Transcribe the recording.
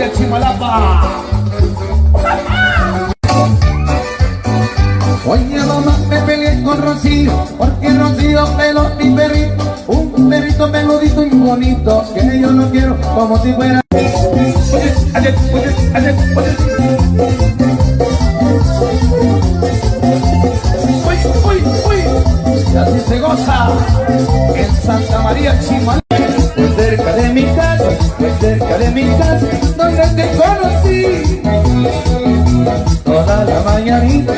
María Chimalapa. Oye mamá, me peleé con Rocío, porque Rocío peló mi perrito, un perrito peludito y bonito, que yo lo quiero como si fuera. Y así se goza en Santa María Chimalapa. Pues cerca de mi casa, donde te conocí. Toda la mañanita